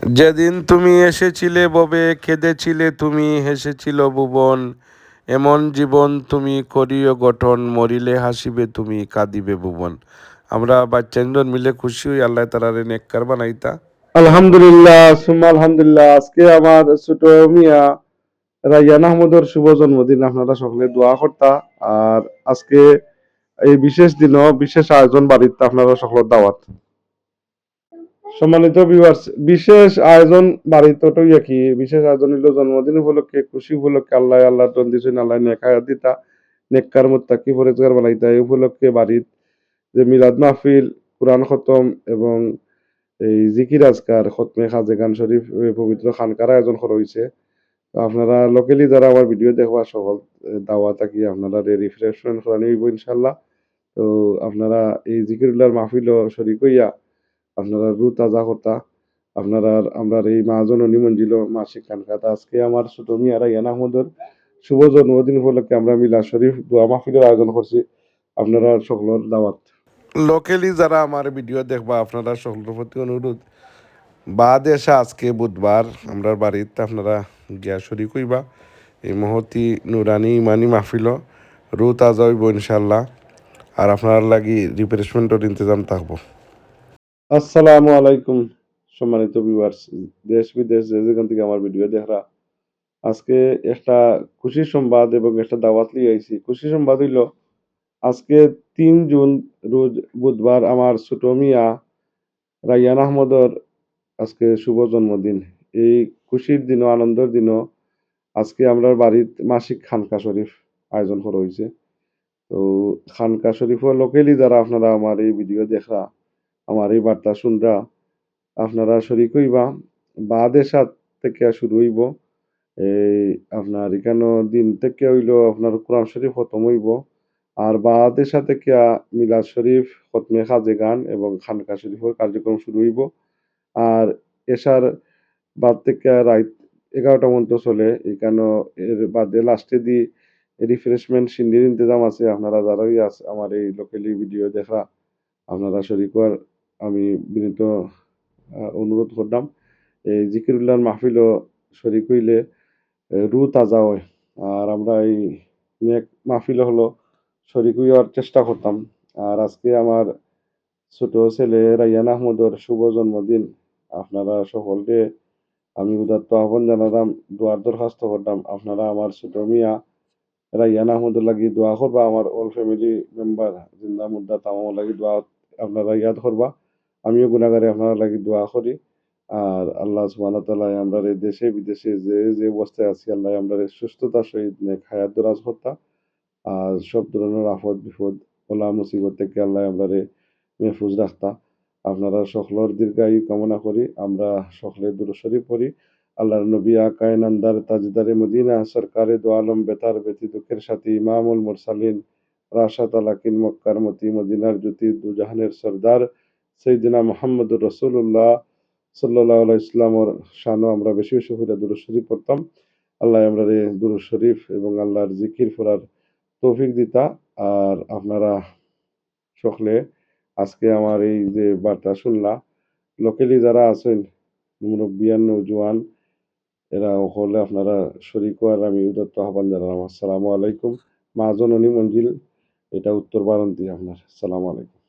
যেদিন তুমি এসেছিলে ববে কেঁদেছিলে তুমি হেসেছিল ভুবন এমন জীবন তুমি করিও গঠন মরিলে হাসিবে তুমি কাঁদিবে ভুবন। আমরা বাচ্চাজন মিলে খুশি হই আল্লাহ তালারে নেককার বানাইতা। আলহামদুলিল্লাহ সুম্মা আলহামদুলিল্লাহ। আজকে আমার ছোট মিয়া রাইয়ান আহমদের শুভ জন্মদিন, আপনারা সকলে দোয়া করতা। আর আজকে এই বিশেষ দিন বিশেষ আয়োজন বাড়িতে আপনারা সকলের দাওয়াত। সম্মানিত ভিউয়ার্স, বিশেষ আয়োজন বাড়িতে তো কি বিশেষ আয়োজন হইল জন্মদিন উপলক্ষে, খুশি উপলক্ষে আল্লাহ আল্লাহ দিছেন, আল্লাহ নেকায়াত দিতা, নেককার মুত্তাকি পরেজগার বানাইতা। এই উপলক্ষে বাড়িত যে মিলাদ মাহফিল, কোরআন খতম এবং এই জিকির আজকার খতমে খাজেগান শরীফ পবিত্র খানকার আয়োজন করা হয়েছে। তো আপনারা লোকালি যারা আমার ভিডিও দেখবা সকল দাওয়া থাকি আপনারা রিফ্রেশমেন্ট করা নিব ইনশাল্লাহ। তো আপনারা এই জিকিরুল্লাহর মাহফিল শরীক হইয়া আপনারা রু তাজা করতা। আপনারা আমরা এই মহাজননী মঞ্জিল মাসিক খানকাতা আজকে আমার ছোট মিয়া রাইয়ান আহমদের শুভ জন্মদিন উপলক্ষে আমরা মিলাদ শরীফ দোয়া মাহফিলের আয়োজন করছি। আপনারা সকলের দাওয়াত। লোকেলি যারা আমার ভিডিও দেখবা আপনারা সকলের প্রতি অনুরোধ, বাদ এসে আজকে বুধবার আমরা বাড়িতে আপনারা গিয়া শরীক হইবা এই মহতি নুরানি ইমানি মাহফিল রু তাজা হইব ইনশাল্লাহ। আর আপনার লাগি রিফ্রেশমেন্টের ইন্তজাম থাকবো। আসসালামু আলাইকুম সম্মানিত ভিউয়ার্স, দেশ বিদেশ যে যেখান থেকে আমার ভিডিও দেখরা, আজকে একটা খুশি সংবাদ এবং একটা দাওয়াত লিয়ে আইছি। খুশি সংবাদ হইল আজকে 3 জুন রোজ বুধবার আমার ছোট মিয়া রাইয়ান আহমদর আজকে শুভ জন্মদিন। এই খুশির দিনও আনন্দের দিনও আজকে আমরা বাড়ির মাসিক খানকা শরীফ আয়োজন করা হয়েছে। তো খানকা শরীফও লোকেলি যারা আপনারা আমার এই ভিডিও দেখরা, আমার এই বার্তা শুনরা, আপনারা শরিক হইবা। বাদের সাত থেকে শুরু হইব। এই আপনার এখানে দিন থেকে হইল আপনার কোরআন শরীফ খতম হইব। আর বাদের সাথে কিয়া মিলাদ শরীফ খতমে খাজে গান এবং খানকা শরীফের কার্যক্রম শুরু হইব। আর এশার বাদ থেকে রাত 11টা পর্যন্ত চলে। এখানে এর বাদে লাস্টে দি রিফ্রেশমেন্ট সিন্ডির ইন্তজাম আছে। আপনারা যারাই আছে আমার এই লোকালি ভিডিও দেখা আপনারা শরিক হওয়ার আমি বিনীত অনুরোধ করলাম। এই জিকিরুল্লাহর মাহফিলও শরিক হইলে রু তাজা হয়। আর আমরা এই নেক মাহফিল হলো শরিক হইয়ার চেষ্টা করতাম। আর আজকে আমার ছোট ছেলে রাইয়ান আহমদের শুভ জন্মদিন। আপনারা সকলকে আমি উদাত্ত আহ্বান জানালাম, দোয়ার দরখাস্ত করলাম। আপনারা আমার ছোট মিয়া রাইয়ান আহমদের লাগি দোয়া করবা। আমার অল ফ্যামিলি মেম্বার জিন্দা মুদ্দা তামাম লাগি দোয়া আপনারা ইয়াদ করবা। আমিও গুণাগারে আপনারা লাগি দোয়া করি। আর আল্লাহ সুবহানাহু ওয়া তাআলা আমরা এই দেশে বিদেশে যে যে অবস্থায় আছি আল্লাহ আমরা সুস্থতার সহিত নেক হায়াত দরাজ করতা। আর সব ধরনের আফত বিপদ বলা মুসিবত থেকে আল্লাহ আমরা মেহফুজ রাখতা। আপনারা সকলের দীর্ঘায়ু কামনা করি। আমরা সকলে দুরূদ শরীফ পড়ি। আল্লাহর নবী আকায়ে নামদার তাজদারে মদিনা সরকারে দো আলম বেতার ব্যথি দুঃখের সাথী ইমামুল মুরসালিন রাশাদ আলাকিন মক্কার মতি মদিনার জ্যোতি দুজাহানের সরদার সৈয়দিনা মুহাম্মদুর রাসূলুল্লাহ সাল্লাল্লাহু আলাইহি ইসলামর শানও আমরা বেশি বেশি করে দুরূদ শরীফ পড়তাম। আল্লাহ আমরা দুরূদ শরীফ এবং আল্লাহর জিকির পড়ার তৌফিক দিতা। আর আপনারা সকলে আজকে আমার এই যে বার্তা শুনলা, লোকালি যারা আছেন মুরব্বিয়ান নৌজওয়ান এরা হলে আপনারা শরিক হওয়ার আমি উদাত্ত আহ্বান জানালাম। আসসালামু আলাইকুম। মা জননী মঞ্জিল, এটা উত্তর বারান্তি আপনার। আসসালামু আলাইকুম।